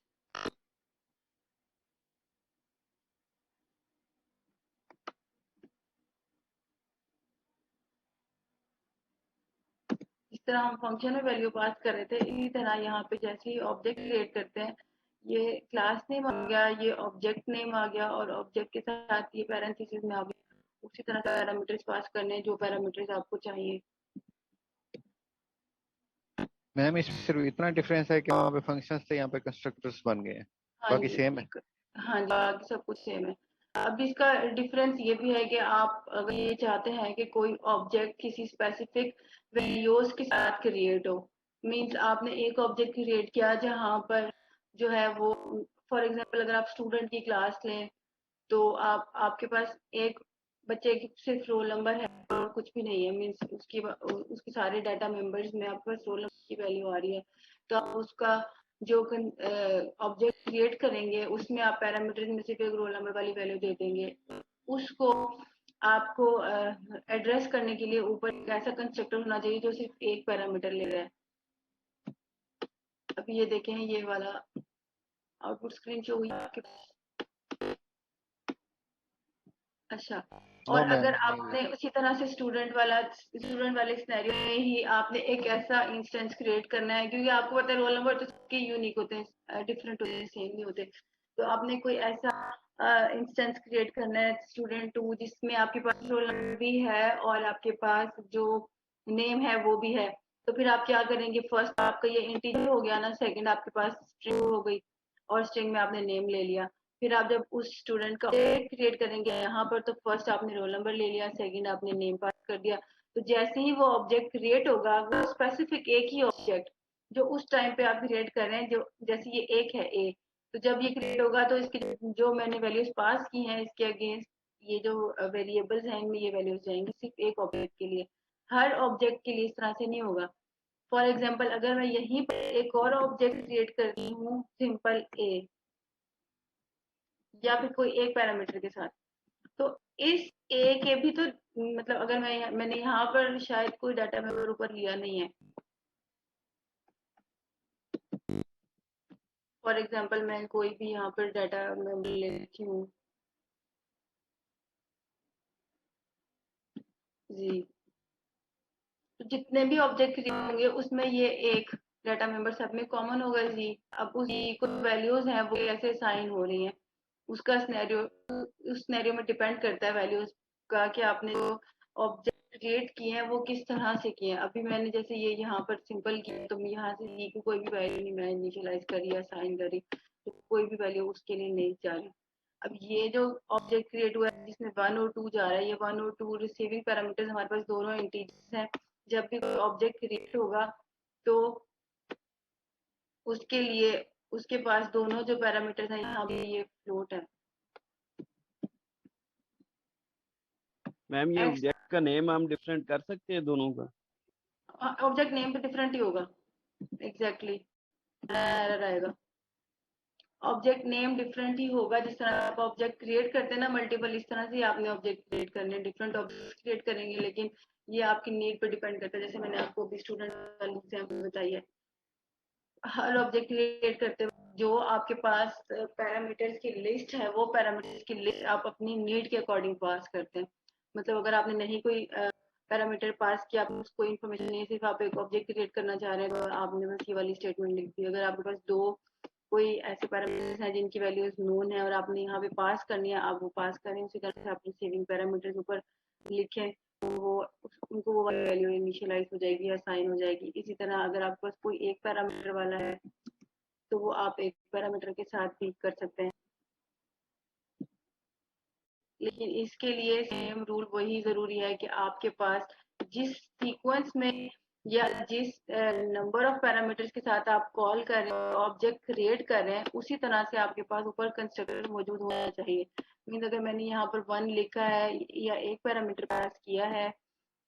इस तरह हम फंक्शन में वैल्यू पास कर रहे थे, इसी तरह यहाँ पे जैसे ही ऑब्जेक्ट क्रिएट करते हैं, ये क्लास नेम आ गया, ये ऑब्जेक्ट नेम आ गया और ऑब्जेक्ट के साथ ये पैरेंथेसिस में आ गया। उसी तरह पैरामीटर्स पास करने जो पैरामीटर्स आपको चाहिए। मैम इसमें सिर्फ इतना डिफरेंस है कि वहाँ पे फंक्शंस थे, यहाँ पे कंस्ट्रक्टर्स बन गए हैं, हाँ बाकी जी, सेम है। हाँ जी, बाकी सब कुछ सेम है। अब इसका डिफरेंस ये भी है कि आप अगर ये चाहते हैं कि कोई ऑब्जेक्ट किसी स्पेसिफिक वैल्यूज के साथ क्रिएट हो, मींस आपने एक ऑब्जेक्ट क्रिएट किया जहाँ पर जो है वो, फॉर एग्जांपल अगर आप स्टूडेंट की क्लास लें तो आपके पास एक बच्चे की सिर्फ रोल नंबर है और कुछ भी नहीं है, मींस उसके सारे डाटा मेंबर्स में आपके पास रोल नंबर की वैल्यू आ रही है। तो आप उसका जो ऑब्जेक्ट क्रिएट करेंगे उसमें आप पैरामीटर्स में सिर्फ एक रोल नंबर वाली वैल्यू दे देंगे। उसको आपको एड्रेस करने के लिए ऊपर एक ऐसा कंस्ट्रक्टर होना चाहिए जो सिर्फ एक पैरामीटर ले रहा है। अभी ये देखें ये वाला आउटपुट स्क्रीन शो हुई आपके पास। अच्छा, नो और मैम, अगर नहीं हुई। आपने उसी तरह से स्टूडेंट वाले सिनेरियो में ही आपने एक ऐसा इंस्टेंस क्रिएट करना है, क्योंकि आपको पता है रोल नंबर तो सबके यूनिक होते हैं, डिफरेंट होते हैं, सेम नहीं होते। तो आपने कोई ऐसा इंस्टेंस क्रिएट करना है स्टूडेंट 2 जिसमें आपके पास रोल नंबर भी है और आपके पास जो नेम है वो भी है। तो फिर आप क्या करेंगे, फर्स्ट आपका ये इंटीजर हो गया ना, सेकंड आपके पास स्ट्रिंग हो गई और स्ट्रिंग में आपने नेम ले लिया। फिर आप जब उस स्टूडेंट का क्रिएट करेंगे यहाँ पर, तो फर्स्ट आपने रोल नंबर ले लिया, सेकंड आपने नेम पास कर दिया। तो जैसे ही वो ऑब्जेक्ट क्रिएट होगा, वो स्पेसिफिक एक ही ऑब्जेक्ट जो उस टाइम पे आप क्रिएट कर रहे हैं, जो जैसे ये एक है ए, तो जब ये क्रिएट होगा तो इसकी जो मैंने वैल्यूज पास की हैं इसके अगेंस्ट ये जो वेरिएबल्स हैं इनमें ये वैल्यूज जाएंगी सिर्फ एक ऑब्जेक्ट के लिए। हर ऑब्जेक्ट के लिए इस तरह से नहीं होगा। फॉर एग्जाम्पल अगर मैं यहीं पर एक और ऑब्जेक्ट क्रिएट करती हूँ सिंपल ए या फिर कोई एक पैरामीटर के साथ, तो इस ए के भी तो मतलब अगर मैंने यहाँ पर शायद कोई डाटा मेंबर ऊपर लिया नहीं है। फॉर एग्जांपल मैं कोई भी यहाँ पर डाटा मेंबर ले लेती हूँ जी, तो जितने भी ऑब्जेक्ट क्रिएट होंगे उसमें ये एक डाटा मेंबर सब में कॉमन होगा जी। अब उस कुछ वैल्यूज हैं वो कैसे साइन हो रही हैं उसका सिनेरियो उस सिनेरियो में डिपेंड करता है वैल्यूज का, कि आपने जो ऑब्जेक्ट क्रिएट किए हैं वो किस तरह से किए हैं। अभी मैंने जैसे ये यहाँ पर सिंपल किया तो यहाँ से ली की कोई भी वैल्यू नहीं मैं इनिशियलाइज करी या साइन करी, तो कोई भी वैल्यू उसके लिए नहीं जा रही। अब ये जो ऑब्जेक्ट क्रिएट हुआ है जिसमें 1 और 2 जा रहा है, ये 1 और 2 रिसीविंग पैरामीटर्स हमारे पास दोनों इंटीजर्स हैं। जब भी कोई ऑब्जेक्ट क्रिएट होगा तो उसके लिए उसके पास दोनों जो पैरामीटर्स हैं, यहाँ पे ये फ्लोट है। मैम ये ऑब्जेक्ट का नेम हम डिफरेंट कर सकते हैं दोनों का? ऑब्जेक्ट नेम पे डिफरेंट ही होगा, एग्जैक्टली एरर आएगा। ऑब्जेक्ट नेम डिफरेंट ही होगा। जिस तरह आप ऑब्जेक्ट क्रिएट करते हैं ना मल्टीपल, इस तरह से आपने ऑब्जेक्ट क्रिएट करने, डिफरेंट ऑब्जेक्ट क्रिएट करेंगे, लेकिन ये आपकी नीड पे डिपेंड करता है। जैसे मैंने आपको अभी स्टूडेंट वाली एग्जांपल बताई है, हर ऑब्जेक्ट क्रिएट करते वक्त जो आपके पास पैरामीटर्स की लिस्ट है, वो पैरामीटर्स की लिस्ट आप अपनी नीड के अकॉर्डिंग पास करते हैं। मतलब अगर आपने नहीं कोई पैरामीटर पास किया, आप कोई इन्फॉर्मेशन नहीं, सिर्फ आप एक ऑब्जेक्ट क्रिएट करना चाह रहे हैं, तो आपने बस ये वाली स्टेटमेंट लिख दी। अगर आपके पास दो कोई ऐसे पैरामीटर्स हैं जिनकी वैल्यूज नोन है और आपने यहाँ पे पास करनी है, आप वो पास करें। उसी तरह से आपने सेविंग पैरामीटर्स ऊपर लिखें, तो वो उनको वो वाली वैल्यू इनिशियलाइज हो जाएगी या साइन हो जाएगी। इसी तरह अगर आपके पास कोई एक पैरामीटर वाला है तो वो आप एक पैरामीटर के साथ भी कर सकते हैं, लेकिन इसके लिए सेम रूल वही जरूरी है कि आपके पास जिस सीक्वेंस में या जिस नंबर ऑफ पैरामीटर्स के साथ आप कॉल कर रहे हैं, ऑब्जेक्ट क्रिएट कर रहे हैं, उसी तरह से आपके पास ऊपर कंस्ट्रक्टर मौजूद होना चाहिए। मीन अगर मैंने यहाँ पर 1 लिखा है या एक पैरामीटर पास किया है,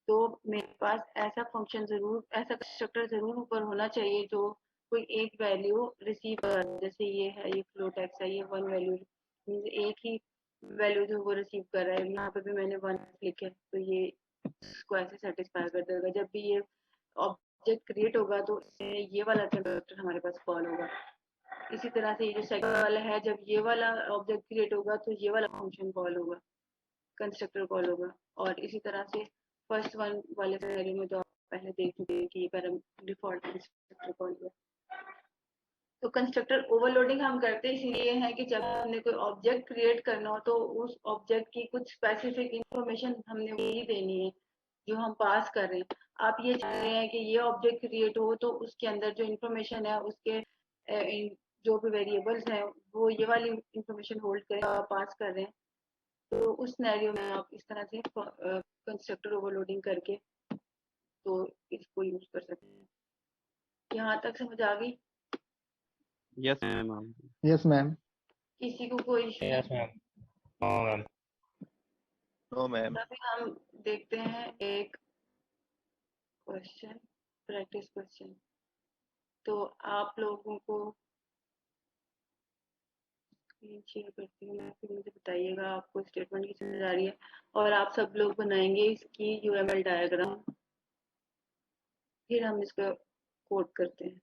तो मेरे पास ऐसा फंक्शन जरूर, ऐसा कंस्ट्रक्टर जरूर ऊपर होना चाहिए जो कोई एक वैल्यू रिसीव कर। जैसे ये है, ये फ्लोट एक्स है, ये 1 वैल्यू मीन एक ही वैल्यू जो वो रिसीव कर रहा है। यहाँ पे भी मैंने 1 लिखे, तो ये इसको ऐसे सेटिस्फाई कर देगा। जब भी ये ऑब्जेक्ट क्रिएट होगा तो ये वाला कंस्ट्रक्टर हमारे पास कॉल होगा। इसी तरह से ये जो सेकंड वाला है, जब ये वाला ऑब्जेक्ट क्रिएट होगा तो ये वाला फंक्शन कॉल होगा, कंस्ट्रक्टर कॉल होगा। और इसी तरह से फर्स्ट वन वाले सिनेरियो में तो आप पहले देख चुके हैं कि ये डिफॉल्ट कंस्ट्रक्टर कॉल हुआ। तो कंस्ट्रक्टर ओवरलोडिंग हम करते इसीलिए है कि जब हमने कोई ऑब्जेक्ट क्रिएट करना हो तो उस ऑब्जेक्ट की कुछ स्पेसिफिक इंफॉर्मेशन हमने वही देनी है जो हम पास कर रहे हैं। आप ये चाह रहे हैं कि ये ऑब्जेक्ट क्रिएट हो तो उसके अंदर जो इंफॉर्मेशन है, उसके जो भी वेरिएबल्स हैं, वो ये वाली इंफॉर्मेशन होल्ड करें, आप पास कर रहे हैं। तो उस सिनेरियो में आप इस तरह से कंस्ट्रक्टर ओवरलोडिंग करके तो इसको यूज कर सकते हैं। यहाँ तक समझ आ गई? Yes ma'am. Yes, ma'am. किसी को कोई इशू? Yes ma'am. हाँ मैम। No ma'am. तभी हम देखते हैं एक क्वेश्चन, प्रैक्टिस क्वेश्चन। तो आप लोगों को स्क्रीन शेयर करती हूँ मैं, फिर मुझे बताइएगा आपको स्टेटमेंट की समझ आ रही है। और आप सब लोग बनाएंगे इसकी यूएमएल डायग्राम, फिर हम इसको कोड करते हैं।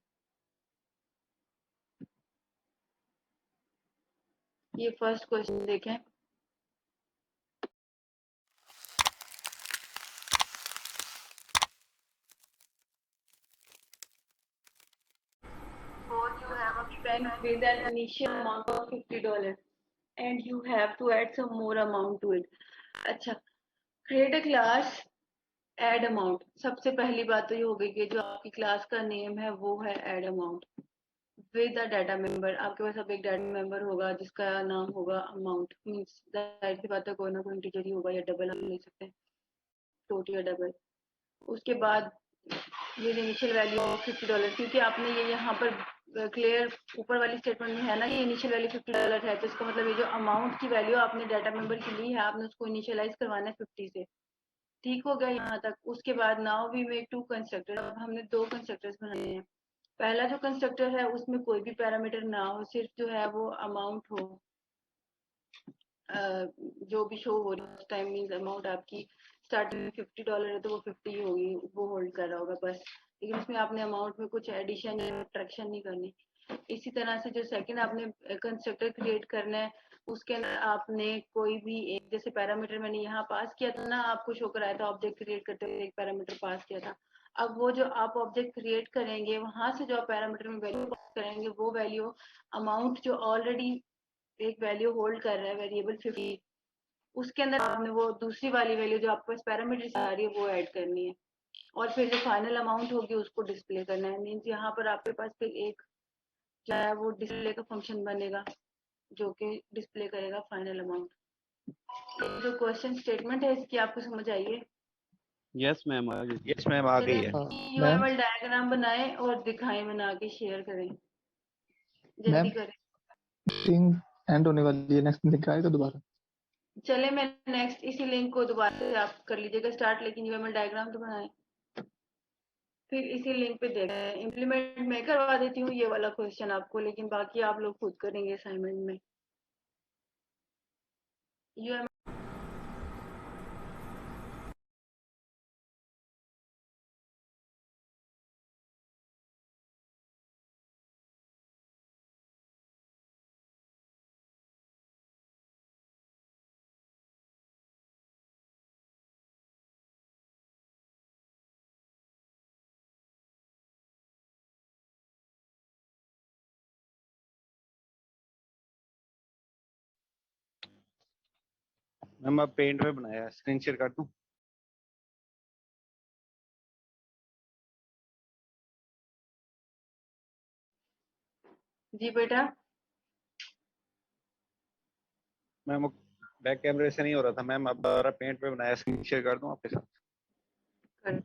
ये फर्स्ट क्वेश्चन देखें। Suppose you have a friend with an initial amount of $50 and you have to add some more amount to it. अच्छा, create a class, add amount। सबसे पहली बात तो ये हो गई कि जो आपकी क्लास का नेम है वो है add amount with a data member। आपके पास अब एक डाटा मेंबर होगा जिसका नाम होगा amount। मीन्स जाहिर सी बात है कोई ना कोई इंटीजर ही होगा, या डबल हम ले सकते हैं, फ्लोट या डबल। उसके बाद ये इनिशियल वैल्यू $50, क्योंकि आपने ये यहाँ पर क्लियर ऊपर वाली स्टेटमेंट में है ना, ये इनिशियल वैल्यू $50 है, तो इसका मतलब ये जो अमाउंट की वैल्यू आपने डाटा मेंबर की ली है, आपने उसको इनिशियलाइज करवाना है 50 से। ठीक हो गया यहाँ तक? उसके बाद नाउ वी मेक 2 कंस्ट्रक्टर। अब हमने 2 कंस्ट्रक्टर्स बनाने हैं। पहला जो कंस्ट्रक्टर है उसमें कोई भी पैरामीटर ना हो, सिर्फ जो है वो अमाउंट हो, जो भी शो हो रही है उस टाइम। मीन्स अमाउंट आपकी स्टार्टिंग में $50 है तो वो 50 ही होगी, वो होल्ड कर रहा होगा बस। लेकिन उसमें आपने अमाउंट में कुछ एडिशन या सब्ट्रैक्शन नहीं करनी। इसी तरह से जो सेकंड आपने कंस्ट्रक्टर क्रिएट करना है, उसके अंदर आपने कोई भी एक, जैसे पैरामीटर मैंने यहाँ पास किया था ना, आपको शो कराया था ऑब्जेक्ट क्रिएट करते हुए एक पैरामीटर पास किया था। अब वो जो आप ऑब्जेक्ट क्रिएट करेंगे, वहां से जो आप पैरामीटर में वैल्यू पास करेंगे, वो वैल्यू अमाउंट जो ऑलरेडी एक वैल्यू होल्ड कर रहा है वेरिएबल 50, उसके अंदर आपने वो दूसरी वाली वैल्यू जो आपके पास पैरामीटर से आ रही है वो ऐड करनी है। और फिर जो फाइनल अमाउंट होगी उसको डिस्प्ले करना है। मीन्स यहाँ पर आपके पास फिर एक जो है वो डिस्प्ले का फंक्शन बनेगा। जो कि डिस्प्ले करेगा फाइनल अमाउंट। जो क्वेश्चन स्टेटमेंट है इसकी आपको समझ आई है? यस मैम आ गई। यस मैम आ गई है। मैम यूएमएल डायग्राम बनाएं और दिखाएं, बना के शेयर करें, जल्दी मैम करें। मीटिंग एंड होने वाली है, नेक्स्ट लिंक आएगा दोबारा। चले मैं नेक्स्ट इसी लिंक को दोबारा से आप कर लीजिएगा स्टार्ट, लेकिन यूएमएल डायग्राम तो बनाएं। फिर इसी लिंक पे देखते हैं। इम्प्लीमेंट मैं करवा देती हूँ ये वाला क्वेश्चन आपको, लेकिन बाकी आप लोग खुद करेंगे असाइनमेंट में। यूएमएल मैम अब पेंट में बनाया है, स्क्रीन शेयर कर दूं? जी बेटा। मैम बैक कैमरे से नहीं हो रहा था मैम, अब दोबारा पेंट में बनाया, स्क्रीन शेयर कर दूं आपके साथ? कर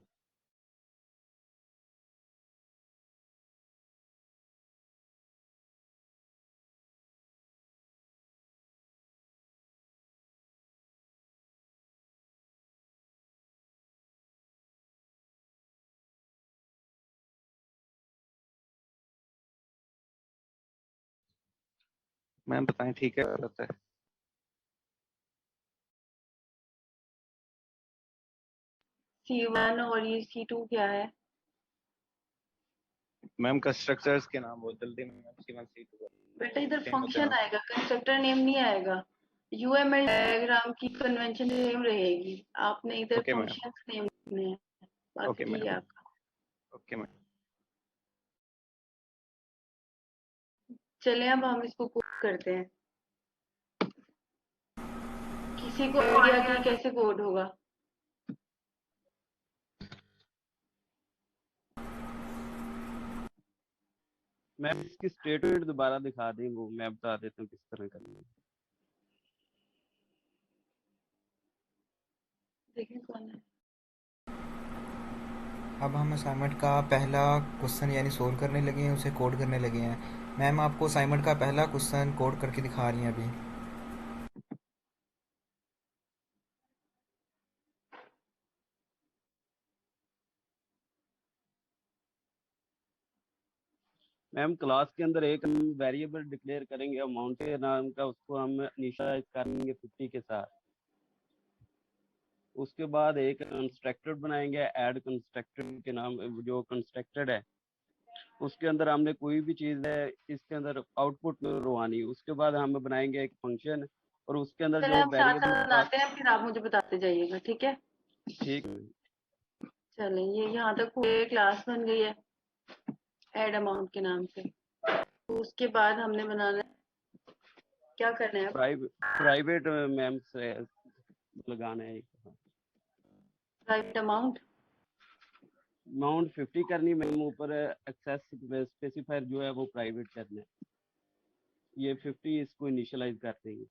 मैम बताएं ठीक है गलत है? C1 और ये C2 क्या है? मैम कंस्ट्रक्टर्स के नाम बहुत जल्दी में C1 C2 बेटा इधर सेम होते फंक्शन हैं। आएगा, कंस्ट्रक्टर नेम नहीं आएगा। यूएमएल डायग्राम की कन्वेंशन सेम रहेगी, आपने इधर ओके मैम, फंक्शंस नेम लिखने हैं, ओके बाकी ये मैम, आपका। Okay ma'am. चले अब हम इसको कोड करते हैं। किसी को आइडिया कि कैसे कोड होगा? मैम इसकी स्टेटमेंट दोबारा दिखा दें, वो मैं बता देता हूँ किस तरह करनी है। देखें कौन है। अब हम असाइनमेंट का पहला क्वेश्चन यानी सोल्व करने लगे हैं, उसे कोड करने लगे हैं। मैम आपको असाइनमेंट का पहला क्वेश्चन कोड करके दिखा रही हैं अभी। मैम क्लास के अंदर एक हम वेरिएबल डिक्लेयर करेंगे अमाउंट के नाम का, उसको हम इनिशियलाइज करेंगे 50 के साथ। उसके बाद एक कंस्ट्रक्टर बनाएंगे ऐड कंस्ट्रक्टर के नाम, जो कंस्ट्रक्टेड है उसके अंदर हमने कोई भी चीज है इसके अंदर आउटपुट करवानी। उसके बाद हम बनाएंगे एक फंक्शन और उसके अंदर चले जो हम साथ वेरिएबल साथ बनाते हैं, फिर आप मुझे बताते जाइएगा, ठीक है? ठीक। चलें, ये यहाँ तक पूरे क्लास बन गई है ऐड अमाउंट के नाम से। तो उसके बाद हमने बनाना है, क्या करना है? प्राइवेट मैम से लगाना है। प्राइवेट अमाउंट अमाउंट 50 करनी मैम, ऊपर एक्सेस स्पेसिफायर जो है वो प्राइवेट करना है। ये 50 इसको इनिशियलाइज कर देंगे।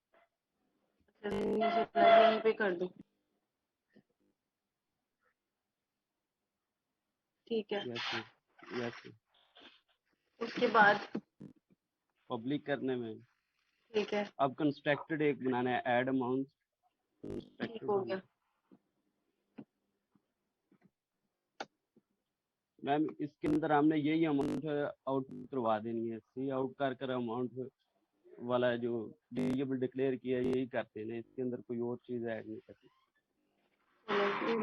यहीं पे कर दो, ठीक है? Yes yes. उसके बाद पब्लिक करने में ठीक है, अब कंस्ट्रक्टेड एक बनाना है ऐड अमाउंट ठीक हो गया। मैम इसके अंदर हमने यही अमाउंट आउटपुट करवा देनी है। सी आउट कर अमाउंट वाला जो वेरिएबल डिक्लेयर किया यही करते हैं, इसके अंदर कोई और चीज ऐड नहीं करती।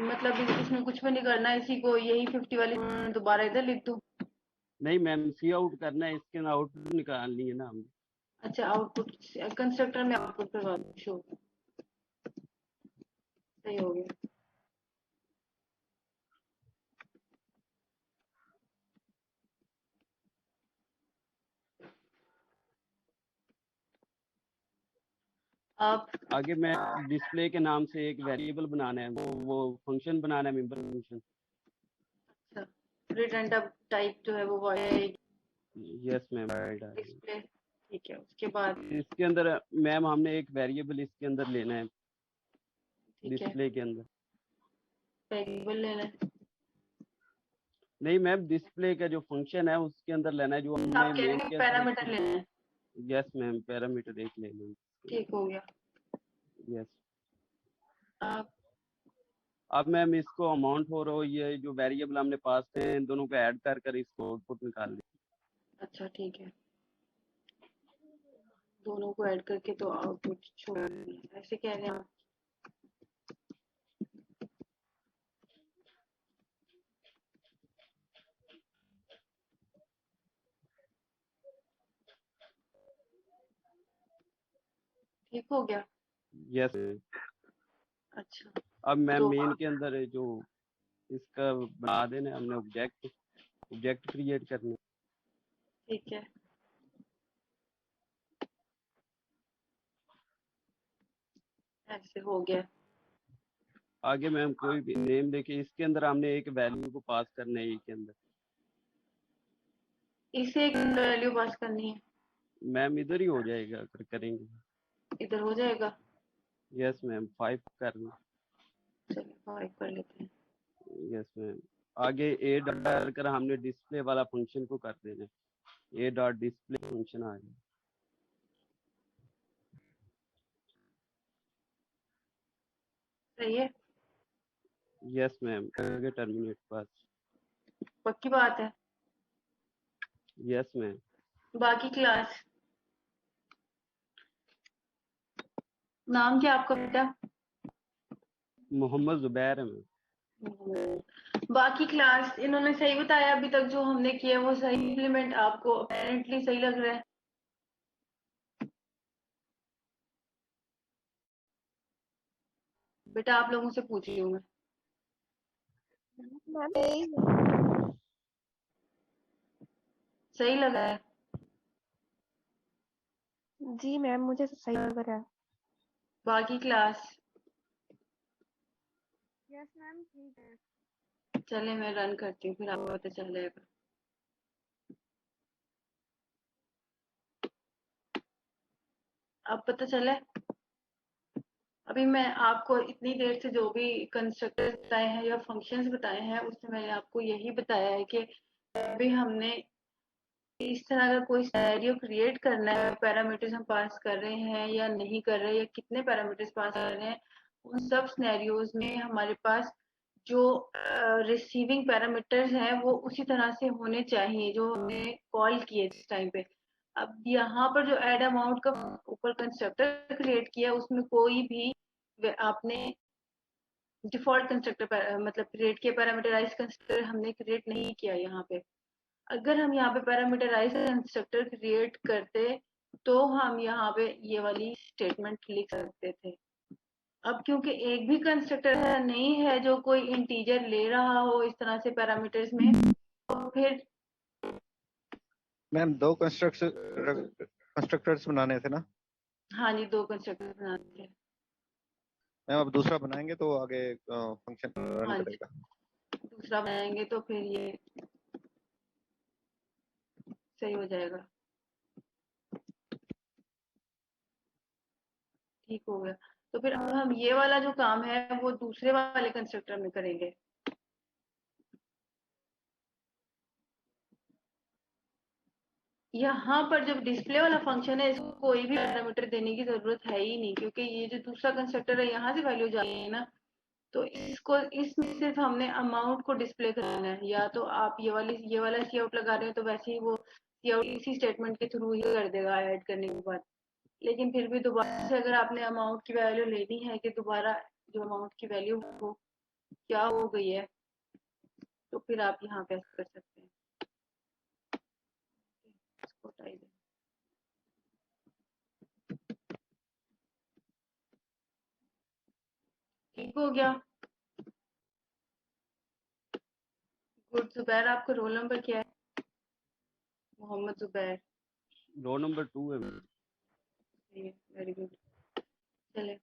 मतलब इसमें कुछ भी नहीं करना, इसी को यही 50 वाली दोबारा इधर लिख दूं? नहीं मैम सी आउट करना है, इसके अंदर आउटपुट निकालनी है ना हमें। अच्छा, आउटपुट कंस्ट्रक्टर में आउटपुट करवा दो, शो सही हो गया। आप आगे मैं डिस्प्ले के नाम से एक वेरिएबल बनाना है, वो फंक्शन बनाना है, मेंबर फंक्शन। रिटर्न टाइप जो है वो वॉइड यस मैम। डिस्प्ले ठीक है, उसके बाद इसके अंदर मैम हमने एक वेरिएबल इसके अंदर लेना है ठीक है, डिस्प्ले के अंदर। वेरिएबल लेना है। नहीं मैम, डिस्प्ले का जो फंक्शन है उसके अंदर लेना है, जो आप हमने कह रहे मेन हैं के पैरामीटर अंदर। लेना है। यस मैम, पैरामीटर एक ले लेंगे। ठीक हो गया। यस। आप अब मैम इसको अमाउंट और ये जो वेरिएबल हमने पास किए इन दोनों को ऐड कर कर इसको आउटपुट निकाल लें। अच्छा ठीक है, दोनों को ऐड करके तो आउटपुट शो ऐसे कह रहे हैं आप। ठीक हो गया। यस। अच्छा अब मैम तो मेन के अंदर है जो इसका बना देना, हमने ऑब्जेक्ट क्रिएट करना। ठीक है, ऐसे हो गया। आगे मैम कोई भी नेम देके इसके अंदर हमने एक वैल्यू को पास करना है ये के अंदर। इसे एक वैल्यू पास करनी है, मैम इधर ही हो जाएगा अगर करेंगे। इधर हो जाएगा। यस मैम, 5 करना। चलिए 5 कर लेते हैं। Yes ma'am. आगे ए डालकर हमने डिस्प्ले वाला फंक्शन को कर देना है। ए डॉट डिस्प्ले फंक्शन आ गया। सही है, यस मैम, आगे टर्मिनेट पास। पक्की बात है। Yes ma'am. बाकी क्लास नाम क्या आपका बेटा? मोहम्मद जुबैर है मैम। बाकी क्लास इन्होंने सही बताया अभी तक जो हमने किया वो सही इम्प्लीमेंट आपको अपेरेंटली सही लग रहा है? बेटा आप लोगों से पूछ रही हूँ मैं। सही लगा है? जी मैम, मुझे तो सही लग रहा है। बाकी क्लास यस मैम, ठीक है। चले मैं रन करती हूँ फिर आपको पता चल जाएगा। अब पता चला है? अभी मैं आपको इतनी देर से जो भी कंस्ट्रक्टर्स बताए हैं या फंक्शंस बताए हैं उसमें मैंने आपको यही बताया है कि अभी हमने इस तरह का कोई सिनेरियो क्रिएट करना है, पैरामीटर्स हम पास कर रहे हैं या नहीं कर रहे, या कितने पैरामीटर्स पास कर रहे हैं, उन सब सिनेरियोज में हमारे पास जो रिसीविंग पैरामीटर्स हैं वो उसी तरह से होने चाहिए जो हमने कॉल किए जिस टाइम पे। अब यहाँ पर जो एड अमाउंट का ऊपर कंस्ट्रक्टर क्रिएट किया उसमें कोई भी आपने डिफॉल्ट कंस्ट्रक्टर मतलब क्रिएट किया, पैरामीटराइज कंस्ट्रक्टर हमने क्रिएट नहीं किया यहाँ पे। अगर हम यहाँ पे पैरामीटराइज कंस्ट्रक्टर क्रिएट करते तो हम यहाँ पे ये वाली स्टेटमेंट लिख सकते थे। अब क्योंकि एक भी कंस्ट्रक्टर नहीं है जो कोई इंटीजर ले रहा हो इस तरह से पैरामीटर्स में, तो फिर मैम 2 कंस्ट्रक्टर्स बनाने थे ना? हाँ जी 2 कंस्ट्रक्टर बनाते थे। मैम अब दूसरा बनाएंगे तो आगे फंक्शन रन हाँ जी, करेगा। दूसरा बनाएंगे तो फिर ये सही हो जाएगा। ठीक हो गया। तो फिर अब हम ये वाला जो काम है वो दूसरे वाले कंस्ट्रक्टर में करेंगे। यहाँ पर जब डिस्प्ले वाला फंक्शन है इसको कोई भी पैरामीटर देने की जरूरत है ही नहीं, क्योंकि ये जो दूसरा कंस्ट्रक्टर है यहाँ से वैल्यू जा रही है ना, तो इसको इसमें सिर्फ हमने अमाउंट को डिस्प्ले करना है। या तो आप ये वाला सी आउट लगा रहे हो तो वैसे ही वो सी आउट इसी स्टेटमेंट के थ्रू ही कर देगा ऐड करने के बाद। लेकिन फिर भी दोबारा से अगर आपने अमाउंट की वैल्यू लेनी है कि दोबारा जो अमाउंट की वैल्यू हो क्या हो गई है, तो फिर आप यहाँ पे कर सकते हैं। इसको हटाई दें। ठीक हो गया। गुड। जुबैर आपका रोल नंबर क्या है? मोहम्मद जुबैर। रोल नंबर 2 है मैम। Very good. चले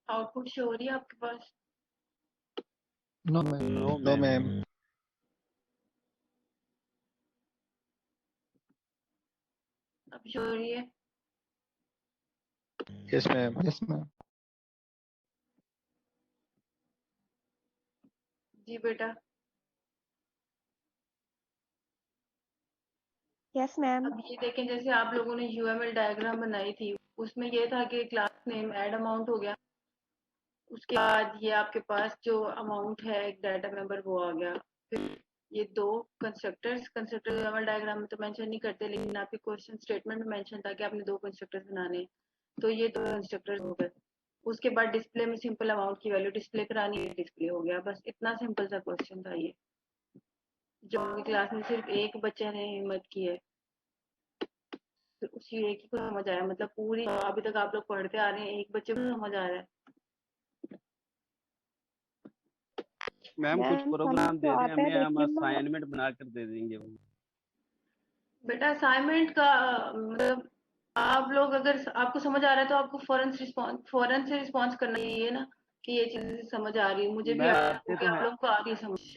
आउटपुट शो हो रही है आपके पास? No ma'am. No ma'am. अब शो हो रही है? Yes ma'am. Yes ma'am. जी बेटा। Yes ma'am. अब ये देखें, जैसे आप लोगों ने यूएमएल डायग्राम बनाई थी, उसमें ये था कि क्लास नेम ऐड अमाउंट हो गया, उसके बाद ये आपके पास जो अमाउंट है एक डाटा मेंबर वो आ गया, फिर ये दो कंस्ट्रक्टर यूएमएल डायग्राम में तो मेंशन नहीं करते, लेकिन आपके क्वेश्चन स्टेटमेंट में मेंशन था कि आपने दो कंस्ट्रक्टर्स बनाने हैं, तो ये दो कंस्ट्रक्टर्स हो गए। उसके बाद डिस्प्ले में सिंपल अमाउंट की वैल्यू डिस्प्ले करानी है, डिस्प्ले हो गया, बस इतना सिंपल सा क्वेश्चन था ये, जो क्लास में सिर्फ एक बच्चे ने हिम्मत की है, तो उसी एक ही को समझ आया, मतलब पूरी अभी तक आप लोग पढ़ते आ रहे हैं, एक बच्चे को समझ आ रहा है। मैम कुछ मैम प्रोग्राम समझ दे तो दें आता है हमें, हम लेकिन असाइनमेंट बना कर दे देंगे वो। बेटा असाइनमेंट का मतलब आप लोग अगर आपको समझ आ रहा है तो आपको फौरन से रिस्पॉन्स करना चाहिए ना, कि ये चीजें समझ आ रही है, मुझे भी मैम आ रहा है, आते क्योंकि तो आप हैं। लोग को आ रही है समझ।